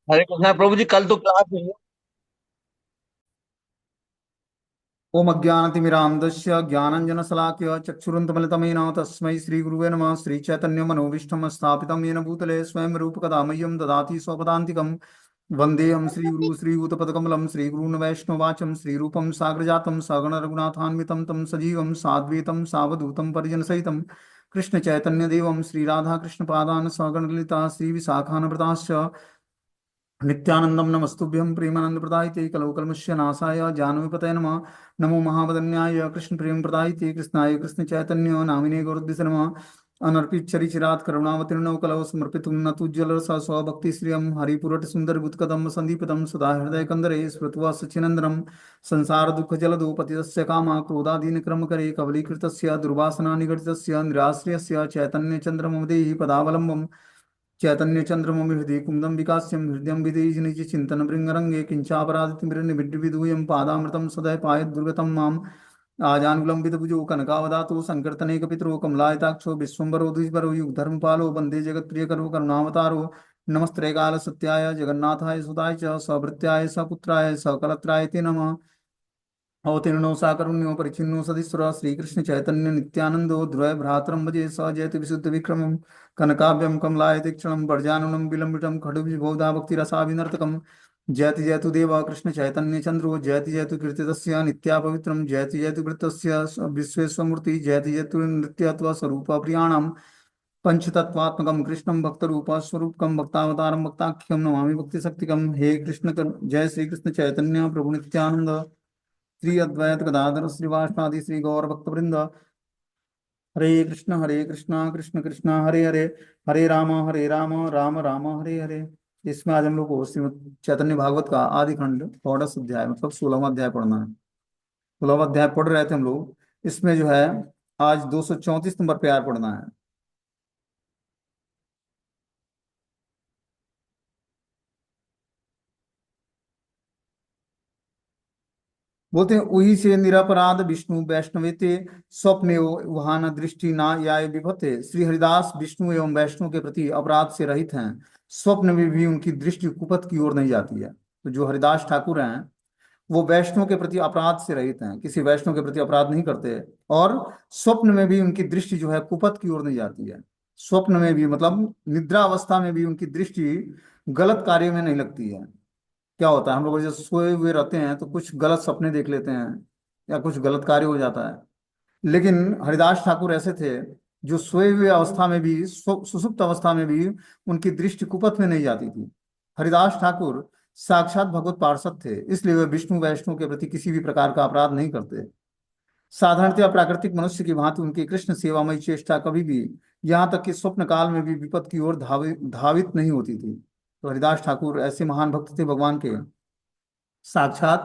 हरे कृष्णा प्रभु जी, कल तो क्लास नहीं है। ओम अज्ञानतिमिरान्धस्य ज्ञानञ्जनशलाकया चक्षुरुन्मिलितमेन तस्मै श्रीगुरुवे नमः। श्रीचैतन्यमनोभीष्टं स्थापितं येन भूतले स्वयं रूपकदा मह्यं ददाति स्वपदान्तिकं। वन्देऽहं श्रीगुरु श्रीयुतपदकमलं श्रीगुरून् वैष्णवाचं श्रीरूपं साग्रजातं सगण रघुनाथान्वितं तं सजीवं साद्वैतं सावधूतं परिजनसहितं कृष्णचैतन्यदेवं श्रीराधाकृष्णपादान् सगणललिता श्रीविशाखान्विताश्च नित्यानंदम नमस्तुभ्यं प्रेमानंदप्रदायिते कलौकल्मषस्य नाशाय जानवीपतये नमः। नमो महावदन्याय कृष्ण प्रेम प्रदायिते कृष्णाय कृष्ण चैतन्य नामिने गौरद्विष नमः। अनर्पित चरिचिरात करुणावतीर्णव कलौ समर्पितुं न तुज्जल स्वभक्ति श्रियं हरिपुरट सुंदर गुत्कदम संदीपितं सदा हृदय कंदरे स्मृत्वा सचिनंदनम संसार दुख जलदो पतितस्य कामा क्रोधादीन क्रम करे कबलीकृतस्य दुर्वासना निगडितस्य निराश्रयस्य चैतन्य चंद्रमोदेहि पदावलंबम् चैतन्य चंद्रमौलि हृदय कुंदम विकास्यम हृदय विदेज निज चिंतन भृंगरंगे किंचापराधितमृन्निभिद्विदूयं पादामृतं सदय पायत दुर्गतम माम आजानुलंबित भुजो कनकावदातो संकीर्तने कपितरो कमलायताक्षो विश्वम्बरो द्विजबरो युगधर्मपालो वंदे जगत्प्रियकरो करुणावतारो नमस्ते काल सत्याय जगन्नाथाय सुताय च सभृत्याय सपुत्राय सकलत्राय ते नमः। अवतीर्णो साकरुण्यो परिचिन्नो सदीश्वर श्रीकृष्ण चैतन्य नित्यानंदो ध्रुव भ्रातरम भजे स जयति विशुद्ध विक्रमम कनकाव्यम कमलाय तीक्षणम वर्जानुनम विलंबितम खडुभि बहुधा भक्ति रसाभिनर्तकम जयति जयतु देव कृष्ण चैतन्य चंद्रो जयति जयतु कीर्तितस्य नित्या पवित्रम जयति जयतु वृत्तस्य विश्वेश्वमूर्ति जयति जयतु नृत्यत्व स्वरूप प्रियाणाम पंचतत्वात्मकम कृष्णम भक्त रूप स्वरूपकम भक्तावतारम भक्ताख्यम नमामि भक्ति शक्तिकम हे कृष्ण जय श्री कृष्ण चैतन्य प्रभु नित्यानंद श्री अद्वैत गदाधर श्रीवासनादि श्री गौर भक्तवृंद। हरे कृष्णा कृष्ण कृष्णा हरे हरे हरे राम राम राम हरे हरे। इसमें आज हम लोग को श्रीमद् चैतन्य भागवत का आदि खंड 16वां अध्याय मतलब 16वां अध्याय पढ़ना है। 16वां अध्याय पढ़ रहे थे हम लोग। इसमें जो है आज 234 नंबर प्यार पढ़ना है। बोलते हैं वही से निरपराध विष्णु वैष्णवेते स्वप्ने वहान दृष्टि ना या विभते। श्री हरिदास विष्णु एवं वैष्णव के प्रति अपराध से रहित हैं। स्वप्न में भी उनकी दृष्टि कुपथ की ओर नहीं जाती है। तो जो हरिदास ठाकुर हैं वो वैष्णव के प्रति अपराध से रहित हैं, किसी वैष्णव के प्रति अपराध नहीं करते। और स्वप्न में भी उनकी दृष्टि जो है कुपथ की ओर नहीं जाती है। स्वप्न में भी मतलब निद्रा अवस्था में भी उनकी दृष्टि गलत कार्य में नहीं लगती है। क्या होता है हम लोग जैसे सोए हुए रहते हैं तो कुछ गलत सपने देख लेते हैं या कुछ गलत कार्य हो जाता है। लेकिन हरिदास ठाकुर ऐसे थे जो सोए हुए अवस्था में भी सुसुप्त अवस्था में भी उनकी दृष्टि कुपथ में नहीं जाती थी। हरिदास ठाकुर साक्षात भगवत पार्षद थे, इसलिए वे विष्णु वैष्णव के प्रति किसी भी प्रकार का अपराध नहीं करते। साधारणतया प्राकृतिक मनुष्य की भांति उनकी कृष्ण सेवामयी चेष्टा कभी भी, यहाँ तक कि स्वप्न काल में भी विपद की ओर धावित धावित नहीं होती थी। तो हरिदास ठाकुर ऐसे महान भक्त थे भगवान के, साक्षात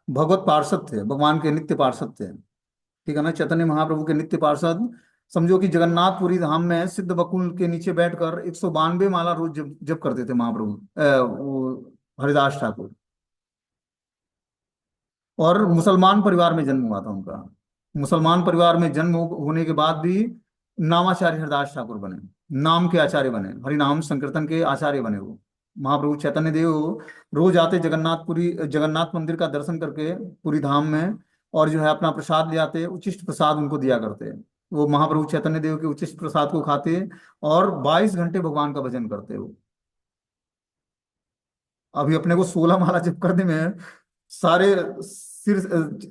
भगवत पार्षद थे, भगवान के नित्य पार्षद थे। ठीक है ना, चैतन्य महाप्रभु के नित्य पार्षद। समझो कि जगन्नाथपुरी धाम में सिद्ध बकुल के नीचे बैठकर 192 माला रोज जप जप करते थे महाप्रभु, वो हरिदास ठाकुर। और मुसलमान परिवार में जन्म हुआ था उनका। मुसलमान परिवार में जन्म होने के बाद भी नामाचार्य हरिदास ठाकुर बने, नाम के आचार्य बने, हरिनाम संकीर्तन के आचार्य बने वो। महाप्रभु चैतन्य देव रोज आते जगन्नाथपुरी, जगन्नाथ मंदिर का दर्शन करके पूरी धाम में, और जो है अपना प्रसाद ले आते, उचिष्ट प्रसाद उनको दिया करते। वो महाप्रभु चैतन्य देव के उचिष्ट प्रसाद को खाते और 22 घंटे भगवान का भजन करते वो। अभी अपने को 16 माला जप करने में सारे सिर,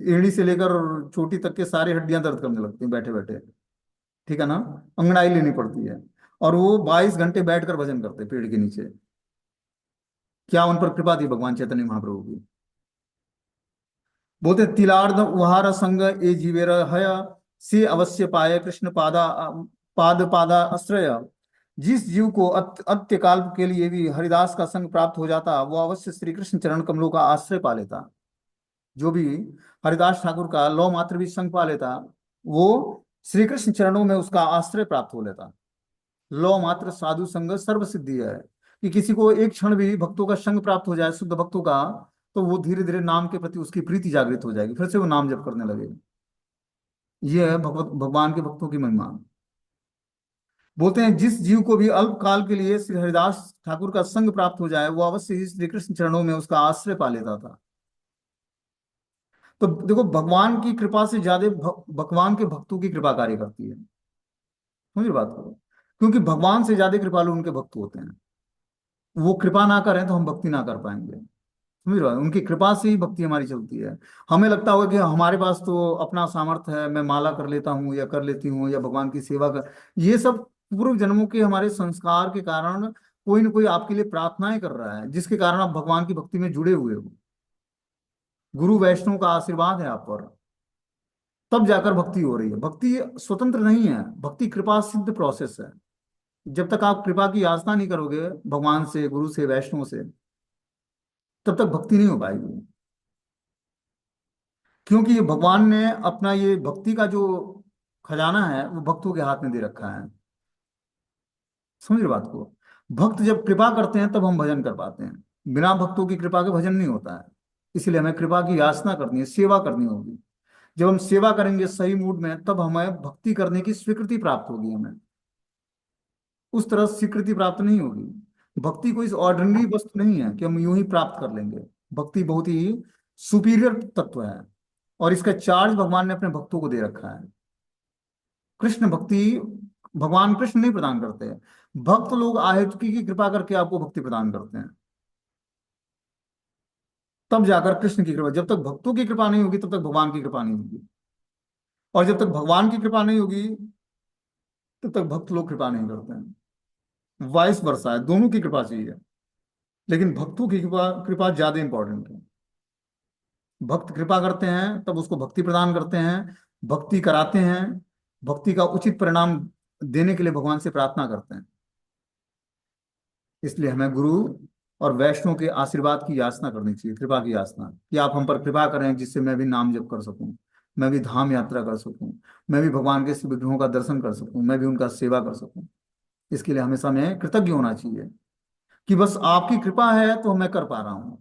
एड़ी से लेकर चोटी तक के सारे हड्डियां दर्द करने लगती हैं बैठे बैठे। ठीक है ना, अंगड़ाई लेनी पड़ती है। और वो 22 घंटे बैठकर भजन करते पेड़ के नीचे। क्या उन पर कृपा थी भगवान चैतन्य महाप्रभु की। बोलते तिलार्ध उहार संग ए जीवेर हय से अवश्य पाए कृष्ण पादा पाद पादा आश्रय। जिस जीव को अंत्यकाल के लिए भी हरिदास का संग प्राप्त हो जाता वो अवश्य श्री कृष्ण चरण कमलों का आश्रय पा लेता। जो भी हरिदास ठाकुर का लौ मात्र भी संग पा लेता वो श्री कृष्ण चरणों में उसका आश्रय प्राप्त हो लेता। लौ मात्र साधु संग सर्व सिद्धि है। कि किसी को एक क्षण भी भक्तों का संग प्राप्त हो जाए, शुद्ध भक्तों का, तो वो धीरे धीरे नाम के प्रति उसकी प्रीति जागृत हो जाएगी, फिर से वो नाम जप करने लगेगा। ये है भगवत भगवान के भक्तों की महिमा। बोलते हैं जिस जीव को भी अल्प काल के लिए श्री हरिदास ठाकुर का संग प्राप्त हो जाए वो अवश्य ही श्री कृष्ण चरणों में उसका आश्रय पा लेता था। तो देखो, भगवान की कृपा से ज्यादा भगवान के भक्तों की कृपा कार्य करती है। समझ रहे बात को? क्योंकि भगवान से ज्यादा कृपालु उनके भक्त होते हैं। वो कृपा ना करें तो हम भक्ति ना कर पाएंगे। समझ रहे हो? उनकी कृपा से ही भक्ति हमारी चलती है। हमें लगता होगा कि हमारे पास तो अपना सामर्थ्य है, मैं माला कर लेता हूँ या कर लेती हूँ या भगवान की सेवा कर, ये सब पूर्व जन्मों के हमारे संस्कार के कारण कोई ना कोई आपके लिए प्रार्थनाएं कर रहा है, जिसके कारण आप भगवान की भक्ति में जुड़े हुए हो। गुरु वैष्णव का आशीर्वाद है आप पर, तब जाकर भक्ति हो रही है। भक्ति स्वतंत्र नहीं है, भक्ति कृपा सिद्ध प्रोसेस है। जब तक आप कृपा की याचना नहीं करोगे भगवान से, गुरु से, वैष्णव से, तब तक भक्ति नहीं हो पाएगी। क्योंकि ये भगवान ने अपना ये भक्ति का जो खजाना है वो भक्तों के हाथ में दे रखा है। समझ रहे बात को? भक्त जब कृपा करते हैं तब हम भजन कर पाते हैं। बिना भक्तों की कृपा के भजन नहीं होता है। इसलिए हमें कृपा की याचना करनी है, सेवा करनी होगी। जब हम सेवा करेंगे सही मूड में, तब हमें भक्ति करने की स्वीकृति प्राप्त होगी। हमें उस तरह स्वीकृति प्राप्त नहीं होगी। भक्ति कोई ऑर्डिनरी वस्तु नहीं है कि हम यूं ही प्राप्त कर लेंगे। भक्ति बहुत ही सुपीरियर तत्व है, और इसका चार्ज भगवान ने अपने भक्तों को दे रखा है। कृष्ण भक्ति भगवान कृष्ण नहीं प्रदान करते हैं, भक्त लोग आहेतुकी की कृपा करके आपको भक्ति प्रदान करते हैं। तब जाकर कृष्ण की कृपा, जब तक भक्तों की कृपा नहीं होगी तब तक भगवान की कृपा नहीं होगी, और जब तक भगवान की कृपा नहीं होगी तब तक भक्त लोग कृपा नहीं करते हैं। वाइस वर्सा है, दोनों की कृपा चाहिए, लेकिन भक्तों की कृपा कृपा ज्यादा इंपॉर्टेंट है। भक्त कृपा करते हैं तब उसको भक्ति प्रदान करते हैं, भक्ति कराते हैं, भक्ति का उचित परिणाम देने के लिए भगवान से प्रार्थना करते हैं। इसलिए हमें गुरु और वैष्णव के आशीर्वाद की याचना करनी चाहिए, कृपा की याचना, कि आप हम पर कृपा करें जिससे मैं भी नाम जप कर सकूं, मैं भी धाम यात्रा कर सकूं, मैं भी भगवान के शिव विग्रहों का दर्शन कर सकूं, मैं भी उनका सेवा कर सकूं। इसके लिए हमेशा हमें कृतज्ञ होना चाहिए कि बस आपकी कृपा है तो मैं कर पा रहा हूँ।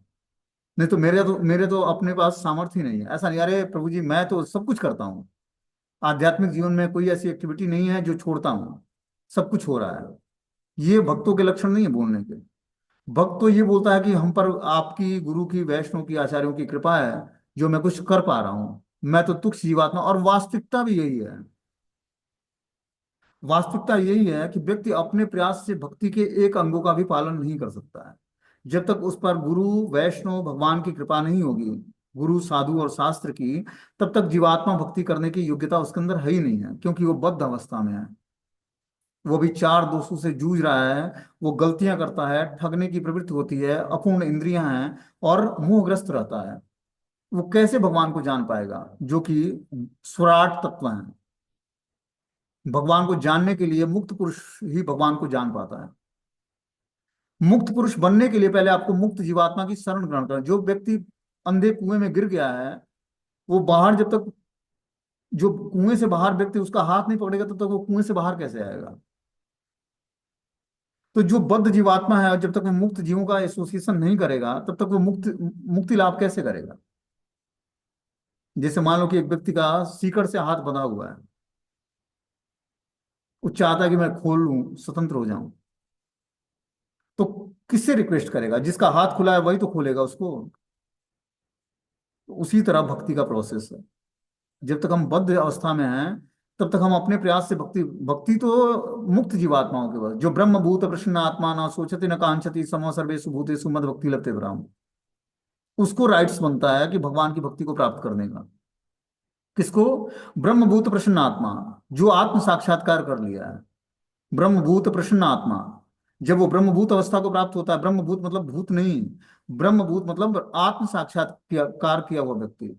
नहीं तो मेरे तो अपने पास सामर्थ्य ही नहीं है। ऐसा नहीं, अरे प्रभु जी मैं तो सब कुछ करता हूँ, आध्यात्मिक जीवन में कोई ऐसी एक्टिविटी नहीं है जो छोड़ता हूँ, सब कुछ हो रहा है। ये भक्तों के लक्षण नहीं है बोलने के। भक्त तो ये बोलता है कि हम पर आपकी, गुरु की, वैष्णव की, आचार्यों की कृपा है जो मैं कुछ कर पा रहा हूँ, मैं तो तुच्छ जीवात्मा। और वास्तविकता भी यही है। वास्तविकता यही है कि व्यक्ति अपने प्रयास से भक्ति के एक अंगों का भी पालन नहीं कर सकता है। जब तक उस पर गुरु, वैष्णव, भगवान की कृपा नहीं होगी, गुरु, साधु और शास्त्र की, तब तक जीवात्मा भक्ति करने की योग्यता उसके अंदर है ही नहीं है, क्योंकि वो बद्ध अवस्था में है। वो भी चार दोषों से जूझ रहा है, वो गलतियां करता है, ठगने की प्रवृत्ति होती है, अपूर्ण इंद्रियां हैं, और मोहग्रस्त रहता है। वो कैसे भगवान को जान पाएगा जो कि स्वराट तत्व है? भगवान को जानने के लिए मुक्त पुरुष ही भगवान को जान पाता है। मुक्त पुरुष बनने के लिए पहले आपको मुक्त जीवात्मा की शरण ग्रहण करना। जो व्यक्ति अंधे कुएं में गिर गया है, वो बाहर जब तक, जो कुएं से बाहर व्यक्ति उसका हाथ नहीं पकड़ेगा तब तक वो कुएं से बाहर कैसे आएगा? तो जो बद्ध जीवात्मा है, जब तक वो मुक्त जीवों का एसोसिएशन नहीं करेगा तब तक वो मुक्ति लाभ कैसे करेगा? जैसे मान लो कि एक व्यक्ति का सीकड़ से हाथ बंधा हुआ है, वो चाहता है कि मैं खोल लूं, स्वतंत्र हो जाऊं, तो किससे रिक्वेस्ट करेगा? जिसका हाथ खुला है वही तो खोलेगा उसको। तो उसी तरह भक्ति का प्रोसेस है। जब तक हम बद्ध अवस्था में हैं तब तक हम अपने प्रयास से भक्ति, भक्ति तो मुक्त जीवात्माओं के पास, जो ब्रह्म भूत प्रसन्न आत्मा न सोचती न कांक्षति समो सर्वेषु भूतेषु मद भक्ति लभते ब्रह्म, उसको राइट्स बनता है कि भगवान की भक्ति को प्राप्त करने का। किसको? ब्रह्मभूत प्रसन्न आत्मा, जो आत्म साक्षात्कार कर लिया है। ब्रह्मभूत प्रसन्न आत्मा, जब वो ब्रह्मभूत अवस्था को प्राप्त होता है, ब्रह्मभूत मतलब भूत नहीं, ब्रह्मभूत मतलब आत्म साक्षात्कार किया हुआ व्यक्ति,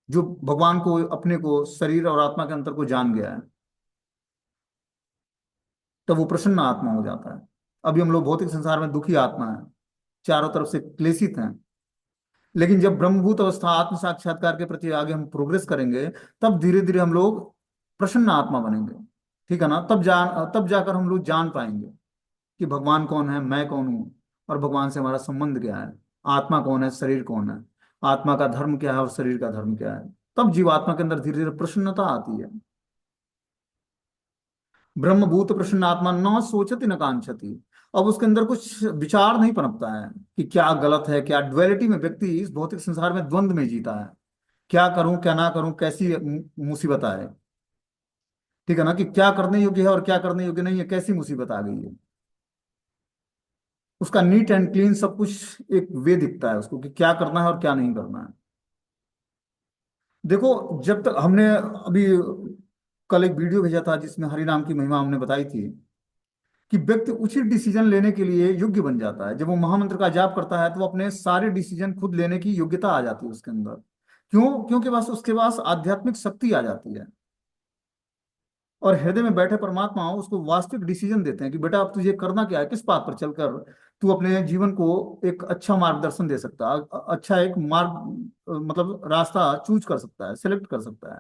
जो भगवान को, अपने को, शरीर और आत्मा के अंतर को जान गया है, तब वो प्रसन्न आत्मा हो जाता है। अभी हम लोग भौतिक संसार में दुखी आत्मा है, चारों तरफ से क्लेशित हैं। लेकिन जब ब्रह्मभूत अवस्था, आत्म साक्षात्कार के प्रति आगे हम प्रोग्रेस करेंगे, तब धीरे धीरे हम लोग प्रसन्न आत्मा बनेंगे। ठीक है ना? तब जाकर हम लोग जान पाएंगे कि भगवान कौन है, मैं कौन हूँ, और भगवान से हमारा संबंध क्या है। आत्मा कौन है, शरीर कौन है, आत्मा का धर्म क्या है और शरीर का धर्म क्या है। तब जीवात्मा के अंदर धीरे धीरे प्रसन्नता आती है। ब्रह्मभूत प्रसन्न आत्मा न सोचति न कांक्षति। अब उसके अंदर कुछ विचार नहीं पनपता है कि क्या गलत है क्या। ड्युअलिटी में व्यक्ति इस भौतिक संसार में द्वंद्व में जीता है, क्या करूं क्या ना करूं, कैसी मुसीबत आए। ठीक है ना, कि क्या करने योग्य है और क्या करने योग्य नहीं है, कैसी मुसीबत आ गई है। उसका नीट एंड क्लीन सब कुछ एक वे दिखता है उसको कि क्या करना है और क्या नहीं करना है। देखो, जब तक हमने अभी कल एक वीडियो भेजा था जिसमें हरि नाम की महिमा हमने बताई थी कि व्यक्ति उचित डिसीजन लेने के लिए योग्य बन जाता है। जब वो महामंत्र का जाप करता है तो वो अपने सारे डिसीजन खुद लेने की योग्यता आ जाती है उसके अंदर। क्यों? क्योंकि बस उसके पास आध्यात्मिक शक्ति आ जाती है और हृदय में बैठे परमात्मा उसको वास्तविक डिसीजन देते हैं कि बेटा अब तुझे करना क्या है, किस पाथ पर चलकर तू अपने जीवन को एक अच्छा मार्गदर्शन दे सकता है, अच्छा एक मार्ग मतलब रास्ता चूज कर सकता है, सेलेक्ट कर सकता है।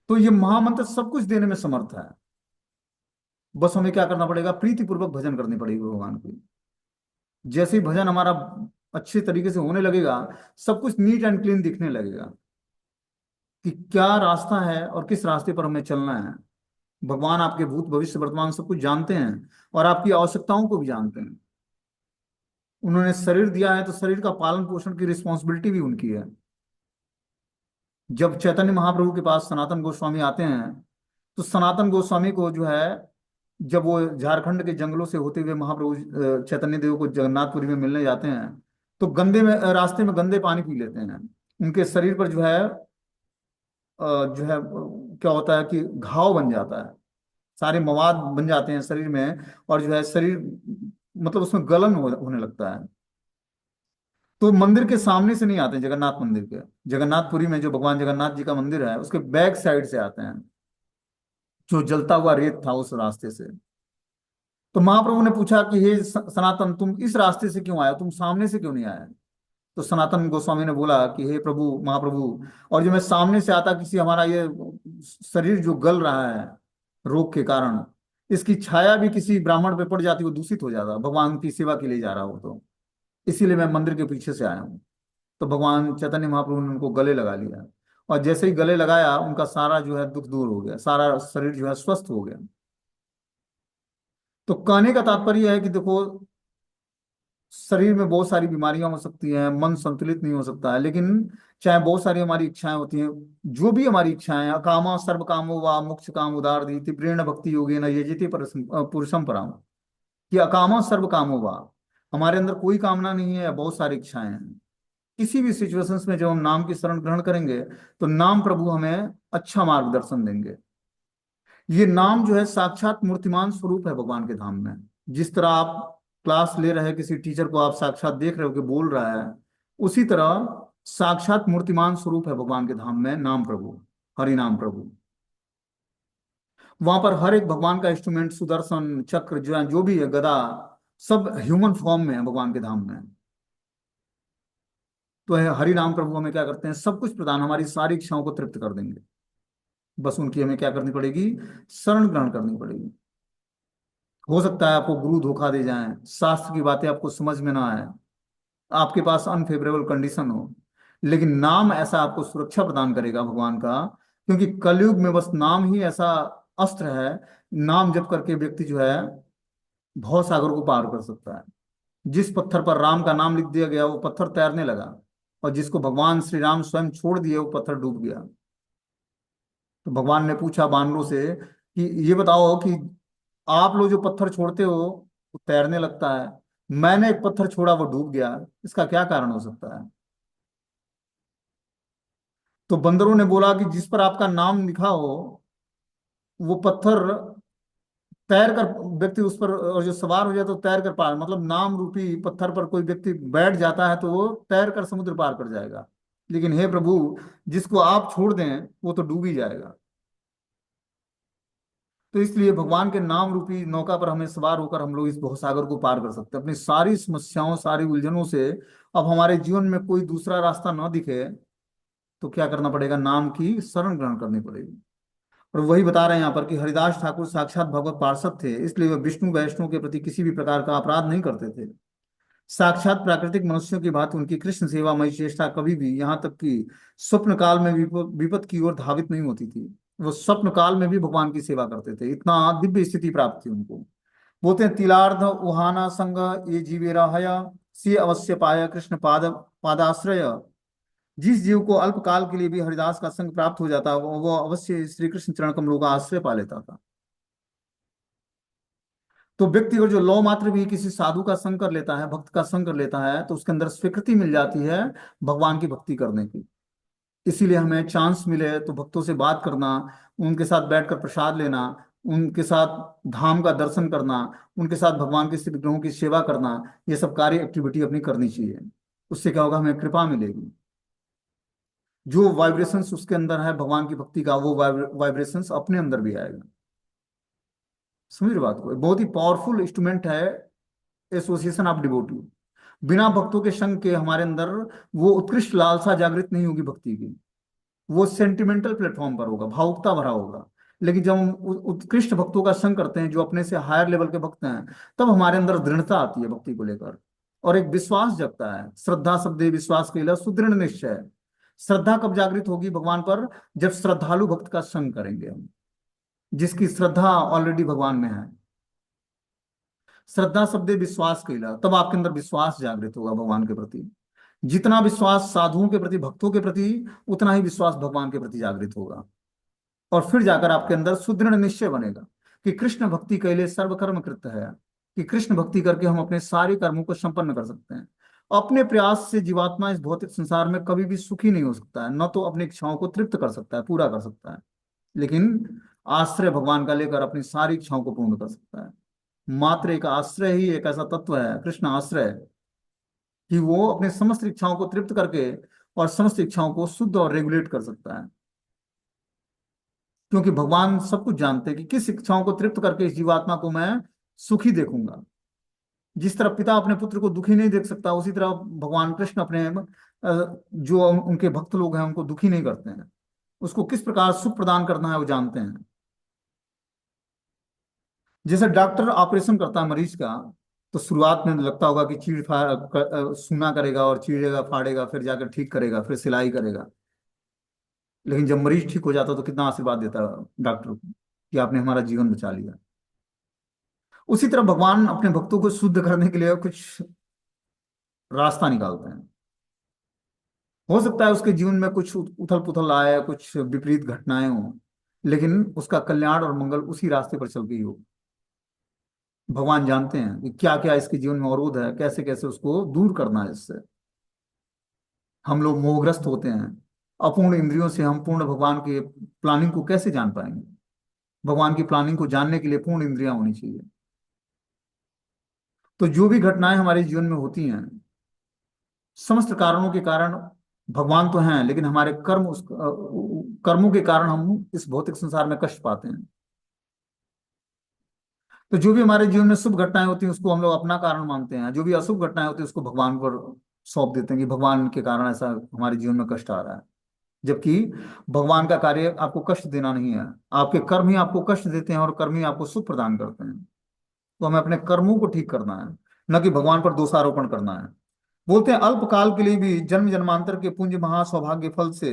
तो ये महामंत्र सब कुछ देने में समर्थ है। बस हमें क्या करना पड़ेगा? प्रीतिपूर्वक भजन करनी पड़ेगी भगवान की। जैसे ही भजन हमारा अच्छे तरीके से होने लगेगा, सब कुछ नीट एंड क्लीन दिखने लगेगा कि क्या रास्ता है और किस रास्ते पर हमें चलना है। भगवान आपके भूत भविष्य वर्तमान सब कुछ जानते हैं और आपकी आवश्यकताओं को भी जानते हैं। उन्होंने शरीर दिया है तो शरीर का पालन पोषण की रिस्पॉन्सिबिलिटी भी उनकी है। जब चैतन्य महाप्रभु के पास सनातन गोस्वामी आते हैं तो सनातन गोस्वामी को जो है, जब वो झारखंड के जंगलों से होते हुए महाप्रभु चैतन्य देव को जगन्नाथपुरी में मिलने जाते हैं तो गंदे में रास्ते में गंदे पानी पी लेते हैं। उनके शरीर पर जो है जो है क्या होता है कि घाव बन जाता है, सारे मवाद बन जाते हैं शरीर में और जो है शरीर मतलब उसमें गलन होने लगता है। तो मंदिर के सामने से नहीं आते हैं, जगन्नाथ मंदिर के, जगन्नाथपुरी में जो भगवान जगन्नाथ जी का मंदिर है उसके बैक साइड से आते हैं, जो जलता हुआ रेत था उस रास्ते से। तो महाप्रभु ने पूछा कि हे सनातन, तुम इस रास्ते से क्यों आए, तुम सामने से क्यों नहीं आए? तो सनातन गोस्वामी ने बोला कि हे प्रभु महाप्रभु, और जो मैं सामने से आता किसी हमारा ये शरीर जो गल रहा है रोग के कारण, इसकी छाया भी किसी ब्राह्मण पे पड़ जाती वो दूषित हो जाता, भगवान की सेवा के लिए जा रहा हो तो इसीलिए मैं मंदिर के पीछे से आया हूँ। तो भगवान चैतन्य महाप्रभु ने उनको गले लगा लिया और जैसे ही गले लगाया उनका सारा जो है दुख दूर हो गया, सारा शरीर जो है स्वस्थ हो गया। तो कहने का तात्पर्य है कि देखो, शरीर में बहुत सारी बीमारियां हो सकती हैं, मन संतुलित नहीं हो सकता है, लेकिन चाहे बहुत सारी हमारी इच्छाएं होती हैं, जो भी हमारी इच्छाएं, अकामा सर्व कामो वा मोक्ष काम उदार दी तीव्रेण भक्ति योगेन यजेते पुरुषम पराम, कि अकामा सर्व कामो वा, हमारे अंदर कोई कामना नहीं है, बहुत सारी इच्छाएं हैं। किसी भी सिचुएशंस में जब हम नाम की शरण ग्रहण करेंगे तो नाम प्रभु हमें अच्छा मार्गदर्शन देंगे। ये नाम जो है साक्षात मूर्तिमान स्वरूप है भगवान के धाम में। जिस तरह आप क्लास ले रहे हैं, किसी टीचर को आप साक्षात देख रहे हो कि बोल रहा है, उसी तरह साक्षात मूर्तिमान स्वरूप है भगवान के धाम में नाम प्रभु, हरि नाम प्रभु। वहां पर हर एक भगवान का इंस्ट्रूमेंट, सुदर्शन चक्र जो भी है, गदा, सब ह्यूमन फॉर्म में है भगवान के धाम में। तो है हरि नाम प्रभु हमें क्या करते हैं, सब कुछ प्रदान, हमारी सारी इच्छाओं को तृप्त कर देंगे। बस उनकी हमें क्या करनी पड़ेगी? शरण ग्रहण करनी पड़ेगी। हो सकता है आपको गुरु धोखा दे जाएं, शास्त्र की बातें आपको समझ में ना आए, आपके पास अनफेवरेबल कंडीशन हो, लेकिन नाम ऐसा आपको सुरक्षा प्रदान करेगा भगवान का। क्योंकि कलयुग में बस नाम ही ऐसा अस्त्र है, नाम जप करके व्यक्ति जो है भव सागर को पार कर सकता है। जिस पत्थर पर राम का नाम लिख दिया गया वो पत्थर तैरने लगा, और जिसको भगवान श्री राम स्वयं छोड़ दिए वो पत्थर डूब गया। तो भगवान ने पूछा बानरों से कि ये बताओ कि आप लोग जो पत्थर छोड़ते हो वो तैरने लगता है, मैंने एक पत्थर छोड़ा वो डूब गया, इसका क्या कारण हो सकता है? तो बंदरों ने बोला कि जिस पर आपका नाम लिखा हो वो पत्थर तैर कर, व्यक्ति उस पर और जो सवार हो जाए तो तैर कर पार, मतलब नाम रूपी पत्थर पर कोई व्यक्ति बैठ जाता है तो वो तैर कर समुद्र पार कर जाएगा। लेकिन हे प्रभु, जिसको आप छोड़ दें वो तो डूब ही जाएगा। तो इसलिए भगवान के नाम रूपी नौका पर हमें सवार होकर हम लोग इस भवसागर को पार कर सकते हैं अपनी सारी समस्याओं, सारी उलझनों से। अब हमारे जीवन में कोई दूसरा रास्ता ना दिखे तो क्या करना पड़ेगा? नाम की शरण ग्रहण करनी पड़ेगी। और वही बता रहे हैं यहाँ पर कि हरिदास ठाकुर साक्षात भगवत पार्षद थे, इसलिए वे विष्णु वैष्णव के प्रति किसी भी प्रकार का अपराध नहीं करते थे। साक्षात प्राकृतिक मनुष्यों की बात उनकी कृष्ण सेवामयी चेष्टा कभी भी, यहाँ तक कि स्वप्न काल में विपद की ओर धावित नहीं होती थी। वो स्वप्न काल में भी भगवान की सेवा करते थे, इतना दिव्य स्थिति प्राप्त थी उनको। बोलते हैं तिलार्ध उहाना संग ये जीवेरा हया, सी अवश्य पाया कृष्ण पादाश्रय। जिस जीव को अल्प काल के लिए भी हरिदास का संग प्राप्त हो जाता वो अवश्य श्री कृष्ण चरण कमलों का आश्रय पा लेता था। तो व्यक्ति अगर जो लौ मात्र भी किसी साधु का संग कर लेता है, भक्त का संग कर लेता है, तो उसके अंदर स्वीकृति मिल जाती है भगवान की भक्ति करने की। इसीलिए हमें चांस मिले तो भक्तों से बात करना, उनके साथ बैठकर प्रसाद लेना, उनके साथ धाम का दर्शन करना, उनके साथ भगवान के श्री विग्रहों की सेवा करना, ये सब कार्य एक्टिविटी अपनी करनी चाहिए। उससे क्या होगा, हमें कृपा मिलेगी। जो वाइब्रेशंस उसके अंदर है भगवान की भक्ति का, वो वाइब्रेशंस अपने अंदर भी आएगा। समझ रहे बात को, बहुत ही पावरफुल इंस्ट्रूमेंट है एसोसिएशन ऑफ डिवोटी। बिना भक्तों के संग के हमारे अंदर वो उत्कृष्ट लालसा जागृत नहीं होगी भक्ति की। वो सेंटिमेंटल प्लेटफॉर्म पर होगा, भावुकता भरा होगा। लेकिन जब हम उत्कृष्ट भक्तों का संग करते हैं, जो अपने से हायर लेवल के भक्त हैं, तब हमारे अंदर दृढ़ता आती है भक्ति को लेकर, और एक विश्वास जगता है। श्रद्धा शब्दे विश्वास के लिए सुदृढ़ निश्चय। श्रद्धा कब जागृत होगी भगवान पर, जब श्रद्धालु भक्त का संग करेंगे हम, जिसकी श्रद्धा ऑलरेडी भगवान में है। श्रद्धा शब्दे विश्वास कैला, तब आपके अंदर विश्वास जागृत होगा भगवान के प्रति। जितना विश्वास साधुओं के प्रति, भक्तों के प्रति, उतना ही विश्वास भगवान के प्रति जागृत होगा। और फिर जाकर आपके अंदर सुदृढ़ निश्चय बनेगा कि कृष्ण भक्ति कैले सर्व कर्म कृत है, कि कृष्ण भक्ति करके हम अपने सारे कर्मों को संपन्न कर सकते हैं। अपने प्रयास से जीवात्मा इस भौतिक संसार में कभी भी सुखी नहीं हो सकता है, न तो अपनी इच्छाओं को तृप्त कर सकता है, पूरा कर सकता है, लेकिन आश्रय भगवान का लेकर अपनी सारी इच्छाओं को पूर्ण कर सकता है। मात्र एक आश्रय ही एक ऐसा तत्व है, कृष्ण आश्रय, कि वो अपने समस्त इच्छाओं को तृप्त करके और समस्त इच्छाओं को शुद्ध और रेगुलेट कर सकता है। क्योंकि भगवान सब कुछ जानते हैं कि किस इच्छाओं को तृप्त करके इस जीवात्मा को मैं सुखी देखूंगा। जिस तरह पिता अपने पुत्र को दुखी नहीं देख सकता, उसी तरह भगवान कृष्ण अपने जो उनके भक्त लोग हैं उनको दुखी नहीं करते हैं। उसको किस प्रकार सुख प्रदान करना है वो जानते हैं। जैसे डॉक्टर ऑपरेशन करता है मरीज का, तो शुरुआत में लगता होगा कि चीड़ फाड़ सूना करेगा और चीरेगा फाड़ेगा, फिर जाकर ठीक करेगा, फिर सिलाई करेगा। लेकिन जब मरीज ठीक हो जाता है तो कितना आशीर्वाद देता है डॉक्टर को कि आपने हमारा जीवन बचा लिया। उसी तरह भगवान अपने भक्तों को शुद्ध करने के लिए कुछ रास्ता निकालते हैं। हो सकता है उसके जीवन में कुछ उथल पुथल आए, कुछ विपरीत घटनाएं हो, लेकिन उसका कल्याण और मंगल उसी रास्ते पर चल के ही हो। भगवान जानते हैं कि क्या क्या इसके जीवन में अवरोध है, कैसे कैसे उसको दूर करना है इससे। हम लोग मोहग्रस्त होते हैं, अपूर्ण इंद्रियों से हम पूर्ण भगवान के प्लानिंग को कैसे जान पाएंगे। भगवान की प्लानिंग को जानने के लिए पूर्ण इंद्रियां होनी चाहिए। तो जो भी घटनाएं हमारे जीवन में होती हैं, समस्त कारणों के कारण भगवान तो हैं, लेकिन हमारे कर्मों के कारण हम इस भौतिक संसार में कष्ट पाते हैं। तो जो भी हमारे जीवन में शुभ घटनाएं होती हैं उसको हम लोग अपना कारण मानते हैं, जो भी अशुभ घटनाएं होती है उसको भगवान पर सौंप देते हैं कि भगवान के कारण ऐसा हमारे जीवन में कष्ट आ रहा है। जबकि भगवान का कार्य आपको कष्ट देना नहीं है, आपके कर्म ही आपको कष्ट देते हैं और कर्म ही आपको सुख प्रदान करते हैं। तो हमें अपने कर्मों को ठीक करना है, न कि भगवान पर दोषारोपण करना है। बोलते हैं अल्प काल के लिए भी जन्म जन्मांतर के पुंज महासौभाग्य फल से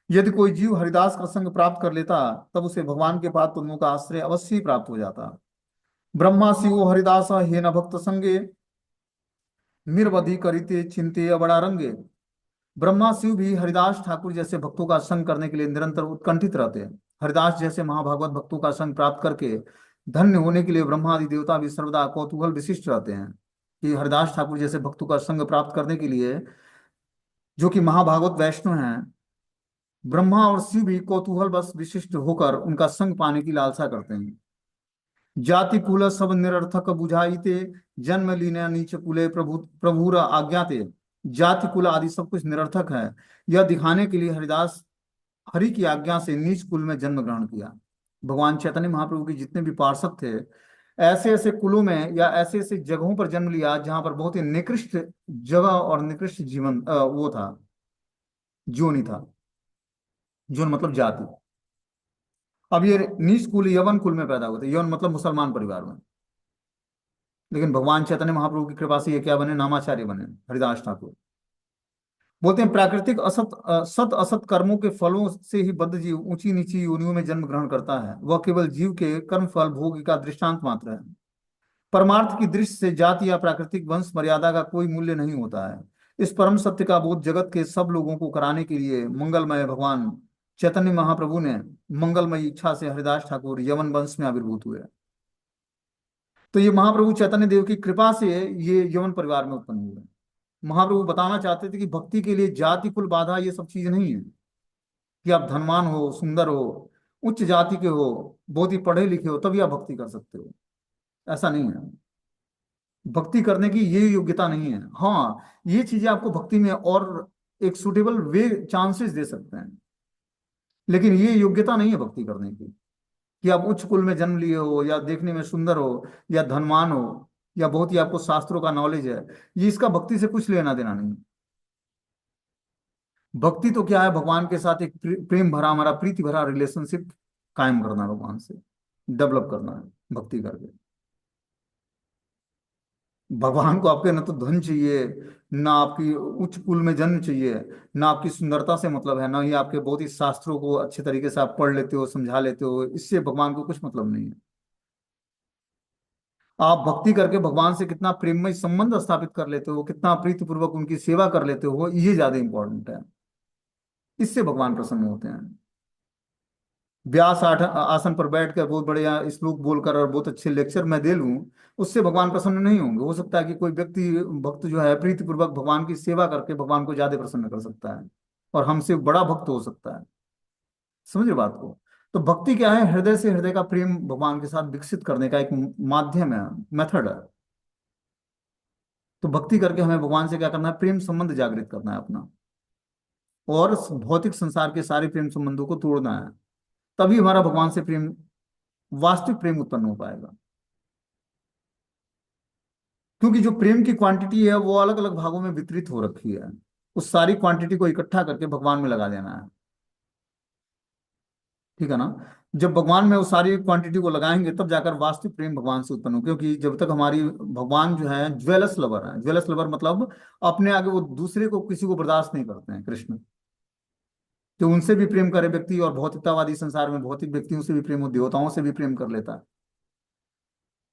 यदि कोई जीव हरिदास का संग प्राप्त कर लेता, तब उसे भगवान के पाद पद्मों का आश्रय अवश्य ही प्राप्त हो जाता। ब्रह्मा शिव हरिदास हे न भक्त संगे, निर्वधि करिते चिंते बड़ा रंगे। ब्रह्मा शिव भी हरिदास ठाकुर जैसे भक्तों का संग करने के लिए निरंतर उत्कंठित रहते हैं। हरिदास जैसे महाभागवत भक्तों का संग प्राप्त करके धन्य होने के लिए ब्रह्मा आदि देवता भी सर्वदा कौतूहल विशिष्ट रहते हैं कि हरिदास ठाकुर जैसे भक्तों का संग प्राप्त करने के लिए, जो कि महाभागवत वैष्णव हैं, ब्रह्मा और शिव भी कौतूहल बस विशिष्ट होकर उनका संग पाने की लालसा करते हैं। जाति कुल सब निरर्थक बुझाइते, जन्म लीने नीच कुले प्रभुर आज्ञाते। जाति कुल आदि सब कुछ निरर्थक है, यह दिखाने के लिए हरिदास हरि की आज्ञा से नीच कुल में जन्म ग्रहण किया। भगवान चैतन्य महाप्रभु के जितने भी पार्षद थे, ऐसे ऐसे कुलों में या ऐसे ऐसे जगहों पर जन्म लिया जहां पर बहुत ही निकृष्ट जगह और निकृष्ट जीवन वो था, जोनि था। जोन मतलब जाति। अब ये नीच कुल यवन कुल में पैदा हुए थे, यवन मतलब मुसलमान परिवार में। लेकिन भगवान चैतन्य महाप्रभु की कृपा से ये क्या बने, नामाचार्य बने हरिदास ठाकुर। बोलते हैं प्राकृतिक सत असत कर्मों के फलों से ही बद्ध जीव ऊंची नीची योनियों में जन्म ग्रहण करता है। वह केवल जीव के कर्म फल भोग का दृष्टांत मात्र है। परमार्थ की दृष्टि से जाति या प्राकृतिक वंश मर्यादा का कोई मूल्य नहीं होता है। इस परम सत्य का बोध जगत के सब लोगों को कराने के लिए मंगलमय भगवान चैतन्य महाप्रभु ने मंगलमयी इच्छा से हरिदास ठाकुर यवन वंश में आविर्भूत हुए। तो ये महाप्रभु चैतन्य देव की कृपा से ये यवन परिवार में उत्पन्न हुए। महाप्रभु बताना चाहते थे कि भक्ति के लिए जाति कुल बाधा ये सब चीज नहीं है कि आप धनवान हो, सुंदर हो, उच्च जाति के हो, बहुत ही पढ़े लिखे हो तभी आप भक्ति कर सकते हो, ऐसा नहीं है। भक्ति करने की ये योग्यता नहीं है। हाँ, ये चीजें आपको भक्ति में और एक सुटेबल वे चांसेस दे सकते हैं, लेकिन ये योग्यता नहीं है भक्ति करने की कि आप उच्च कुल में जन्म लिए हो या देखने में सुंदर हो या धनवान हो या बहुत ही आपको शास्त्रों का नॉलेज है। ये इसका भक्ति से कुछ लेना देना नहीं। भक्ति तो क्या है, भगवान के साथ एक प्रेम भरा, हमारा प्रीति भरा रिलेशनशिप कायम करना है, भगवान से डेवलप करना है भक्ति करके। भगवान को आपके न तो धन चाहिए, ना आपकी उच्च कुल में जन्म चाहिए, ना आपकी सुंदरता से मतलब है, ना ही आपके बहुत ही शास्त्रों को अच्छे तरीके से आप पढ़ लेते हो, समझा लेते हो, इससे भगवान को कुछ मतलब नहीं है। आप भक्ति करके भगवान से कितना प्रेममय संबंध स्थापित कर लेते हो, कितना प्रीतिपूर्वक उनकी सेवा कर लेते हो, ये ज्यादा इंपॉर्टेंट है। इससे भगवान प्रसन्न होते हैं। व्यास आसन पर बैठकर बहुत बढ़िया श्लोक बोलकर और बहुत अच्छे लेक्चर मैं दे लूं, उससे भगवान प्रसन्न नहीं होंगे। हो सकता है कि कोई व्यक्ति भक्त जो है प्रीतिपूर्वक भगवान की सेवा करके भगवान को ज्यादा प्रसन्न कर सकता है और हमसे बड़ा भक्त हो सकता है। समझ रहे बात को? तो भक्ति क्या है? हृदय से हृदय का प्रेम भगवान के साथ विकसित करने का एक माध्यम है, मेथड है। तो भक्ति करके हमें भगवान से क्या करना है? प्रेम संबंध जागृत करना है अपना, और भौतिक संसार के सारे प्रेम संबंधों को तोड़ना है। तभी हमारा भगवान से प्रेम, वास्तविक प्रेम उत्पन्न हो पाएगा। क्योंकि जो प्रेम की क्वांटिटी है वो अलग अलग भागों में वितरित हो रखी है, उस सारी क्वांटिटी को इकट्ठा करके भगवान में लगा देना है। ठीक है ना? जब भगवान में उस सारी क्वांटिटी को लगाएंगे तब जाकर वास्तविक प्रेम भगवान से उत्पन्न हो। क्योंकि जब तक हमारी, भगवान जो है ज्वेलस लवर है, ज्वेलस लवर मतलब अपने आगे वो दूसरे को किसी को बर्दाश्त नहीं करते हैं कृष्ण। तो उनसे भी प्रेम करे व्यक्ति, और भौतिकतावादी संसार में भौतिक व्यक्तियों से भी प्रेम हो, देवताओं से भी प्रेम कर लेता है,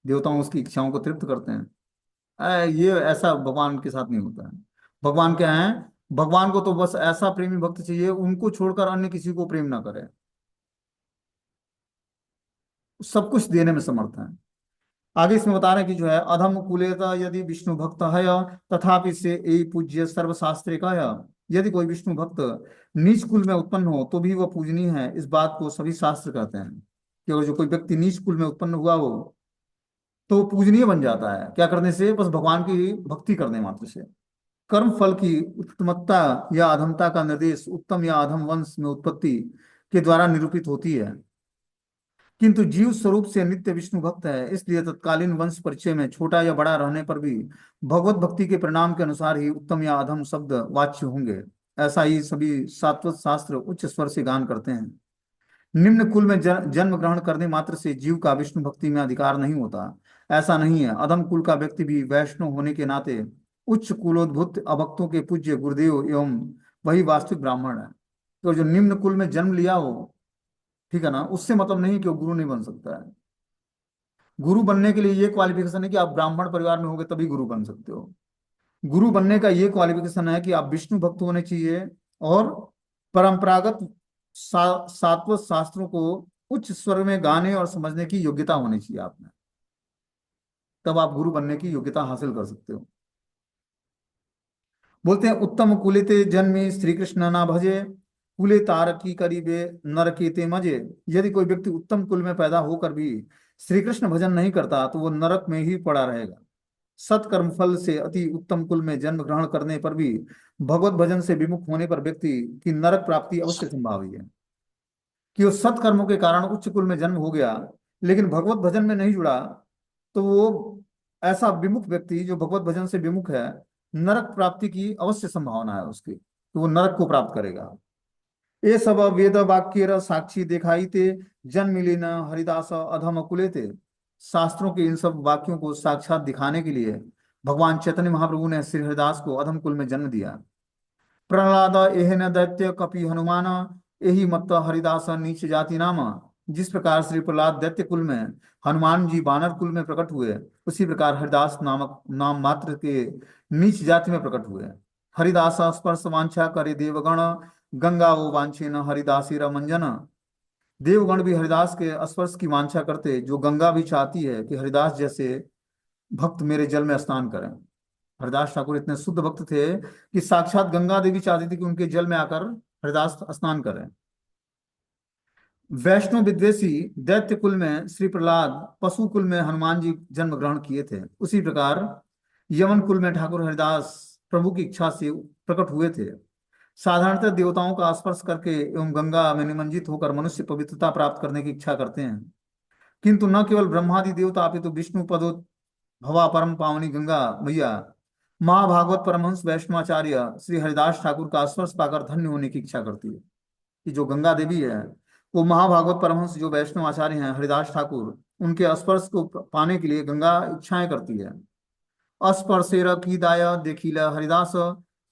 देवताओं उसकी इच्छाओं को तृप्त करते हैं। ये ऐसा भगवान के साथ नहीं होता है। भगवान क्या है? भगवान को तो बस ऐसा प्रेमी भक्त चाहिए, उनको छोड़कर अन्य किसी को प्रेम ना करे, सब कुछ देने में समर्थ है। आगे इसमें बता रहे हैं कि जो है अधम कुलेता यदि विष्णु भक्त है तथापि से ए पूज्य सर्वशास्त्रे का है। यदि कोई विष्णु भक्त नीच कुल में उत्पन्न हो तो भी वह पूजनीय है, इस बात को सभी शास्त्र कहते हैं कि अगर जो कोई व्यक्ति नीच कुल में उत्पन्न हुआ हो तो वो पूजनीय बन जाता है। क्या करने से? बस भगवान की भक्ति करने मात्र से। कर्म फल की उत्तमत्ता या अधमता का निर्देश उत्तम या अधम वंश में उत्पत्ति के द्वारा निरूपित होती है। किंतु जीव स्वरूप से नित्य विष्णु भक्त है, इसलिए तत्कालीन वंश परिचय में छोटा या बड़ा रहने पर भी भगवत भक्ति के परिणाम के अनुसार ही उत्तम या अधम शब्द वाच्य होंगे। ऐसा ही सभी सात्वत शास्त्र उच्च स्वर से गान करते हैं। निम्न कुल में जन्म ग्रहण करने मात्र से जीव का विष्णु भक्ति में अधिकार नहीं होता, ऐसा नहीं है। अधम कुल का व्यक्ति भी वैष्णव होने के नाते उच्च कुलोद्भूत अभक्तों के पूज्य गुरुदेव एवं वही वास्तविक ब्राह्मण है। तो जो निम्न कुल में जन्म लिया हो, ठीक है ना, उससे मतलब नहीं कि वो गुरु नहीं बन सकता है। गुरु बनने के लिए ये क्वालिफिकेशन है कि आप ब्राह्मण परिवार में होगे तभी गुरु बन सकते हो। गुरु बनने का ये क्वालिफिकेशन है कि आप विष्णु भक्त होने चाहिए और परंपरागत सात्वत शास्त्रों को उच्च स्वर में गाने और समझने की योग्यता होनी चाहिए आप में, तब आप गुरु बनने की योग्यता हासिल कर सकते हो। बोलते हैं उत्तम कुलिते जन्मे श्री कृष्ण ना भजे, कुले तारकी करीबे नरकेते मजे। यदि कोई व्यक्ति उत्तम कुल में पैदा होकर भी श्री कृष्ण भजन नहीं करता तो वो नरक में ही पड़ा रहेगा। सत्कर्म फल से अति उत्तम कुल में जन्म ग्रहण करने पर भी भगवत भजन से विमुख होने पर व्यक्ति की नरक प्राप्ति अवश्य संभावी है। कि वो सत्कर्मों के कारण उच्च कुल में जन्म हो गया लेकिन भगवत भजन में नहीं जुड़ा, तो वो ऐसा विमुख व्यक्ति जो भगवत भजन से विमुख है, नरक प्राप्ति की अवश्य संभावना है उसकी, तो वो नरक को प्राप्त करेगा। ये सब वेद वाक्य साक्षी दिखाई ते जन्म लीन हरिदास अधम कुले थे। शास्त्रों के इन सब वाक्यों को साक्षात दिखाने के लिए भगवान चैतन्य महाप्रभु ने श्री हरिदास को अधम कुल में जन्म दिया। प्रहलाद एहन दैत्य कपि हनुमान, यही मत हरिदास नीच जाति नाम। जिस प्रकार श्री प्रहलाद दैत्य कुल में, हनुमान जी वानर कुल में प्रकट हुए, उसी प्रकार हरिदास नामक नाम मात्र के नीच जाति में प्रकट हुए। हरिदास स्पर्श वांछा करे देवगण, गंगा वो वांछे न हरिदासी रमंजन। देवगण भी हरिदास के स्पर्श की वांछा करते, जो गंगा भी चाहती है कि हरिदास जैसे भक्त मेरे जल में स्नान करें। हरिदास ठाकुर इतने शुद्ध भक्त थे कि साक्षात गंगा देवी चाहती थी कि उनके जल में आकर हरिदास स्नान करें। वैष्णव विद्वेषी दैत्य कुल में श्री प्रहलाद, पशु कुल में हनुमान जी जन्म ग्रहण किए थे, उसी प्रकार यमन कुल में ठाकुर हरिदास प्रभु की इच्छा से प्रकट हुए थे। साधारणतः देवताओं का स्पर्श करके एवं गंगा में निमंजित होकर मनुष्य पवित्रता प्राप्त करने की इच्छा करते हैं, किंतु न केवल ब्रह्मादि देवता अपितु विष्णु पदो भवा परम पावनी गंगा मैया, महाभागवत परमहंस वैष्णवाचार्य श्री हरिदास ठाकुर का स्पर्श पाकर धन्य होने की इच्छा करती है। कि जो गंगा देवी है, वो महाभागवत परमहंस जो वैष्णव आचार्य हैं हरिदास ठाकुर, उनके स्पर्श को पाने के लिए गंगा इच्छाएं करती है। अस्पर्शेर कीदाय देखिल हरिदास,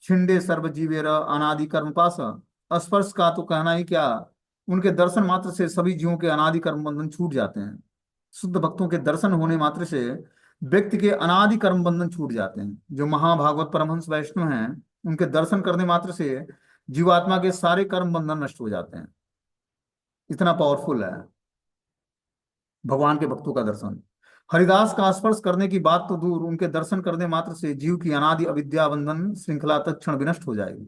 छिंडे सर्व जीवेर अनादि कर्म पास। स्पर्श का तो कहना ही क्या, उनके दर्शन मात्र से सभी जीवों के अनादि कर्म बंधन छूट जाते हैं। शुद्ध भक्तों के दर्शन होने मात्र से व्यक्ति के अनादि कर्म बंधन छूट जाते हैं। जो महाभागवत परमहंस वैष्णव हैं, उनके दर्शन करने मात्र से जीवात्मा के सारे कर्म बंधन नष्ट हो जाते हैं। इतना पावरफुल है भगवान के भक्तों का दर्शन। हरिदास का स्पर्श करने की बात तो दूर, उनके दर्शन करने मात्र से जीव की अनादि अविद्या बंधन श्रृंखला तत्क्षण विनष्ट हो जाएगी।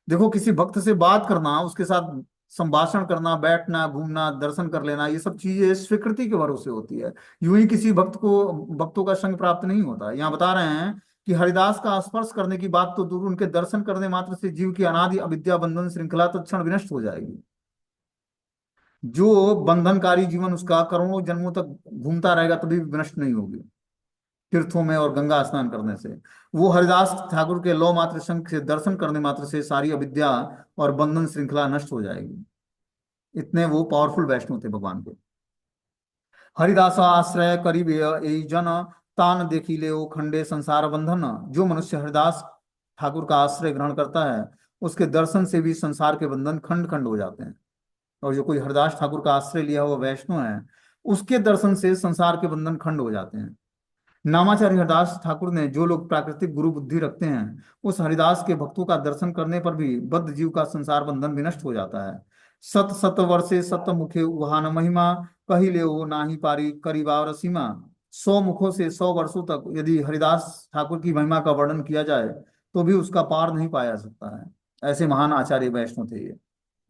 देखो, किसी भक्त से बात करना, उसके साथ संभाषण करना, बैठना, घूमना, दर्शन कर लेना, ये सब चीजें स्वीकृति के भरोसे होती है। यूं ही किसी भक्तों का संग प्राप्त नहीं होता। यहाँ बता रहे हैं कि हरिदास का स्पर्श करने की बात तो दूर, उनके दर्शन करने मात्र से जीव की अनादि अविद्या बंधन श्रृंखला तत्क्षण विनष्ट हो जाएगी। जो बंधनकारी जीवन उसका करोड़ों जन्मों तक घूमता रहेगा तभी भी विनष्ट नहीं होगी, तीर्थों में और गंगा स्नान करने से। वो हरिदास ठाकुर के लौ मात्र शंख से दर्शन करने मात्र से सारी अविद्या और बंधन श्रृंखला नष्ट हो जाएगी। इतने वो पावरफुल वैष्णव थे भगवान के। हरिदास आश्रय करीब यही जन, तान देखी ले ओ खंडे संसार बंधन। जो मनुष्य हरिदास ठाकुर का आश्रय ग्रहण करता है, उसके दर्शन से भी संसार के बंधन खंड खंड हो जाते हैं। और जो कोई हरिदास ठाकुर का आश्रय लिया हुआ वैष्णव है, उसके दर्शन से संसार के बंधन खंड हो जाते हैं। नामाचार्य हरिदास ठाकुर ने, जो लोग प्राकृतिक गुरु बुद्धि रखते हैं, उस हरिदास के भक्तों का दर्शन करने पर भी बद्ध जीव का संसार बंधन विनष्ट हो जाता है। सत सत वर्षे सत मुखे उहान महिमा, कहिले हो नाही पारी करीबावर सीमा। 100 मुखों से 100 वर्षों तक यदि हरिदास ठाकुर की महिमा का वर्णन किया जाए तो भी उसका पार नहीं पाया जा सकता है। ऐसे महान आचार्य वैष्णव थे ये,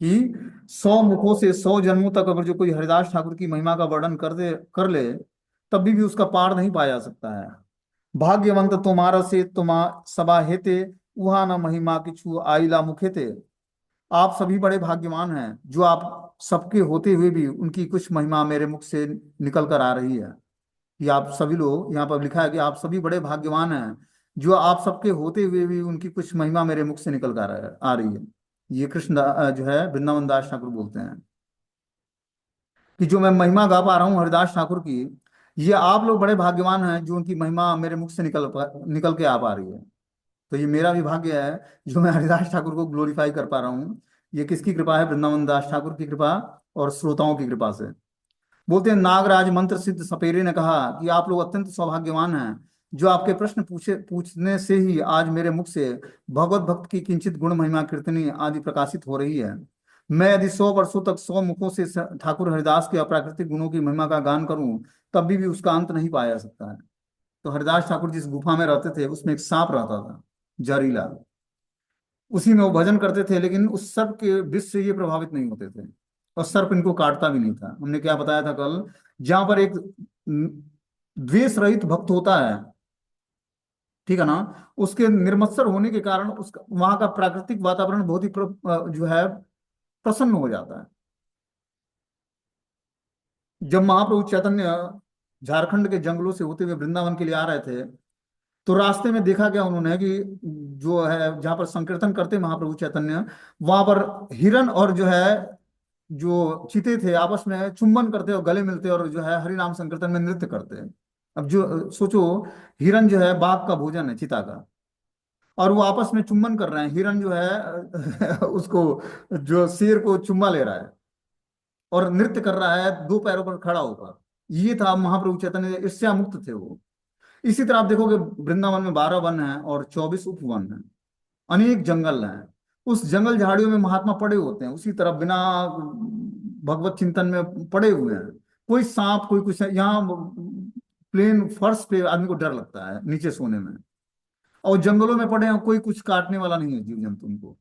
कि 100 मुखों से 100 जन्मों तक अगर जो कोई हरिदास ठाकुर की महिमा का वर्णन कर ले, तभी भी उसका पार नहीं पाया जा सकता है। भाग्यवंत तुम्हारा से तुमा सभा हेते, वहा न महिमा किछु आइला मुखे थे। आप सभी बड़े भाग्यवान हैं, जो आप सबके होते हुए भी उनकी कुछ महिमा मेरे मुख से निकल कर आ रही है। ये आप सभी लोग, यहाँ पर लिखा है कि आप सभी बड़े भाग्यवान हैं, जो आप सबके होते हुए भी उनकी कुछ महिमा मेरे मुख से निकल कर आ रही है। ये जो है वृंदावन दास ठाकुर बोलते हैं कि जो मैं महिमा गा पा रहा हूँ हरिदास ठाकुर की, ये आप लोग बड़े भाग्यवान हैं जो उनकी महिमा मेरे मुख से निकल के आ पा रही है। तो ये मेरा भी भाग्य है जो मैं हरिदास ठाकुर को ग्लोरीफाई कर पा रहा हूँ। ये किसकी कृपा है? वृंदावन दास ठाकुर की कृपा और श्रोताओं की कृपा से। बोलते हैं, नागराज मंत्र सिद्ध सपेरे ने कहा कि आप लोग अत्यंत सौभाग्यवान हैं, जो आपके प्रश्न पूछने से ही आज मेरे मुख से भगवत भक्त की किंचित गुण महिमा कीर्तनी आदि प्रकाशित हो रही है। मैं यदि 100 वर्षों तक 100 मुखों से ठाकुर हरिदास के अप्राकृतिक गुणों की महिमा का गान करूं, तब भी उसका अंत नहीं पाया जा सकता है। तो हरिदास ठाकुर जिस गुफा में रहते थे, उसमें एक सांप रहता था, जहरीला। उसी में वो भजन करते थे, लेकिन उस सर्प के विष से ये प्रभावित नहीं होते थे, और सर्प इनको काटता भी नहीं था। हमने क्या बताया था कल, जहां पर एक द्वेष रहित भक्त होता है, ठीक है ना, उसके निर्मत्सर होने के कारण उसका वहां का प्राकृतिक वातावरण बहुत ही जो है प्रसन्न हो जाता है। जब महाप्रभु चैतन्य झारखंड के जंगलों से होते हुए वृंदावन के लिए आ रहे थे, तो रास्ते में देखा क्या उन्होंने कि जो है जहां पर संकीर्तन करते महाप्रभु चैतन्य, वहां पर हिरण और जो है जो चीते थे आपस में चुंबन करते और गले मिलते और जो है हरि नाम संकीर्तन में नृत्य करते हैं। अब जो सोचो, हिरण जो है बाघ का भोजन है, चीता का, और वो आपस में चुम्बन कर रहे हैं। हिरण जो है उसको, जो शेर को चुम्मा ले रहा है और नृत्य कर रहा है दो पैरों पर खड़ा होकर। ये था महाप्रभु चैतन्य, इससे मुक्त थे वो। इसी तरह आप देखोगे वृंदावन में 12 वन हैं और 24 उपवन हैं, अनेक जंगल हैं। उस जंगल झाड़ियों में महात्मा पड़े होते हैं, उसी तरह बिना भगवत चिंतन में पड़े हुए हैं। कोई सांप कोई कुछ है। यहाँ प्लेन फर्श पे आदमी को डर लगता है नीचे सोने में। और जंगलों में पड़े हैं, कोई कुछ काटने वाला नहीं है जीव जंतु उनको,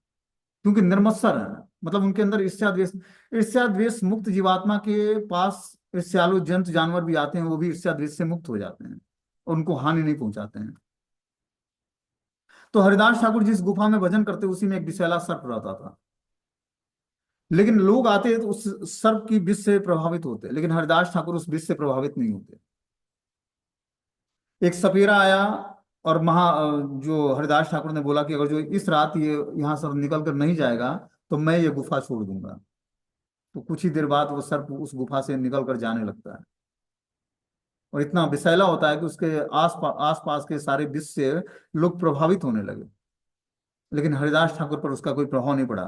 क्योंकि निर्मत्सर है। मतलब उनके अंदर ईर्ष्या द्वेष, ईर्ष्या द्वेष मुक्त जीवात्मा के पास ईर्ष्यालु जंतु जानवर भी आते हैं, वो भी ईर्ष्या द्वेष से मुक्त हो जाते हैं और उनको हानि नहीं पहुंचाते हैं। तो हरिदास ठाकुर जिस गुफा में भजन करते उसी में एक विषैला सर्प रहता था। लेकिन लोग आते तो उस सर्प की विष से प्रभावित होते, लेकिन हरिदास ठाकुर उस विष से प्रभावित नहीं होते। एक सपेरा आया और जो हरिदास ठाकुर ने बोला कि अगर जो इस रात ये यहाँ से निकल कर नहीं जाएगा तो मैं ये गुफा छोड़ दूंगा। तो कुछ ही देर बाद वो सर्प उस गुफा से निकल कर जाने लगता है और इतना विषैला होता है कि उसके आस पास के सारे विष से लोग प्रभावित होने लगे। लेकिन हरिदास ठाकुर पर उसका कोई प्रभाव नहीं पड़ा।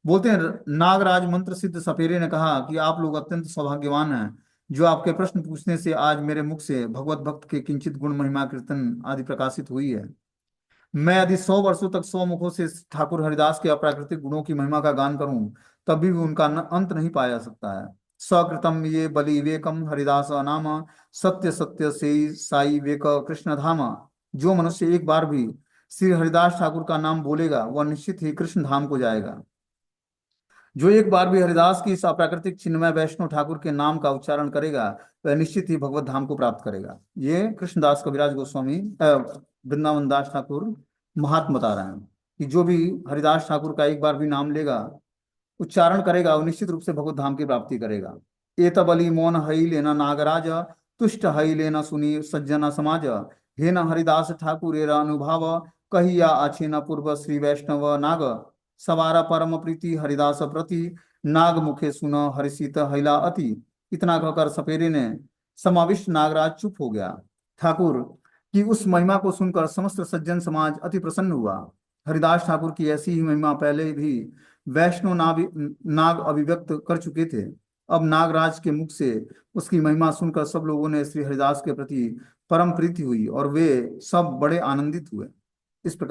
बोलते हैं नागराज मंत्र सिद्ध सपेरे ने कहा कि आप लोग अत्यंत सौभाग्यवान हैं, जो आपके प्रश्न पूछने से आज मेरे मुख से भगवत भक्त के किंचित गुण महिमा कीर्तन आदि प्रकाशित हुई है। मैं यदि 100 वर्षों तक 100 मुखों से ठाकुर हरिदास के अप्राकृतिक गुणों की महिमा का गान करूं, तब भी उनका अंत नहीं पाया जा सकता है। सकृतम ये बलि विवेकम हरिदास नाम, सत्य सत्य से साई वेक कृष्ण धाम। जो मनुष्य एक बार भी श्री हरिदास ठाकुर का नाम बोलेगा वह निश्चित ही कृष्ण धाम को जाएगा। जो एक बार भी हरिदास की इस अप्राकृतिक चिन्मय वैष्णव ठाकुर के नाम का उच्चारण करेगा वह निश्चित ही भगवत धाम को प्राप्त करेगा। ये कृष्णदास कविराज गोस्वामी वृंदावन दास ठाकुर महात्मा बता रहे हैं कि जो भी हरिदास ठाकुर का एक बार भी नाम लेगा, उच्चारण करेगा, वो निश्चित रूप से भगवत धाम की प्राप्ति करेगा। एतबली मौन हई लेना नागराज, तुष्ट हई लेना सुनी सज्जन समाज। हे न हरिदास ठाकुर अनुभव, कहिया अच्छे न पूर्व श्री वैष्णव नाग। सवारा परम प्रीति हरिदास प्रति, नाग मुखे सुन हरिषित हैला अति। इतना कहकर सपेरे ने समाविष्ट नागराज चुप हो गया। ठाकुर की उस महिमा को सुनकर समस्त सज्जन समाज अति प्रसन्न हुआ। हरिदास ठाकुर की ऐसी ही महिमा पहले भी वैष्णव नाग अभिव्यक्त कर चुके थे। अब नागराज के मुख से उसकी महिमा सुनकर सब लोगों ने श्री हरिदास के प्रति परम प्रीति हुई और वे सब बड़े आनंदित हुए। इस प्रकार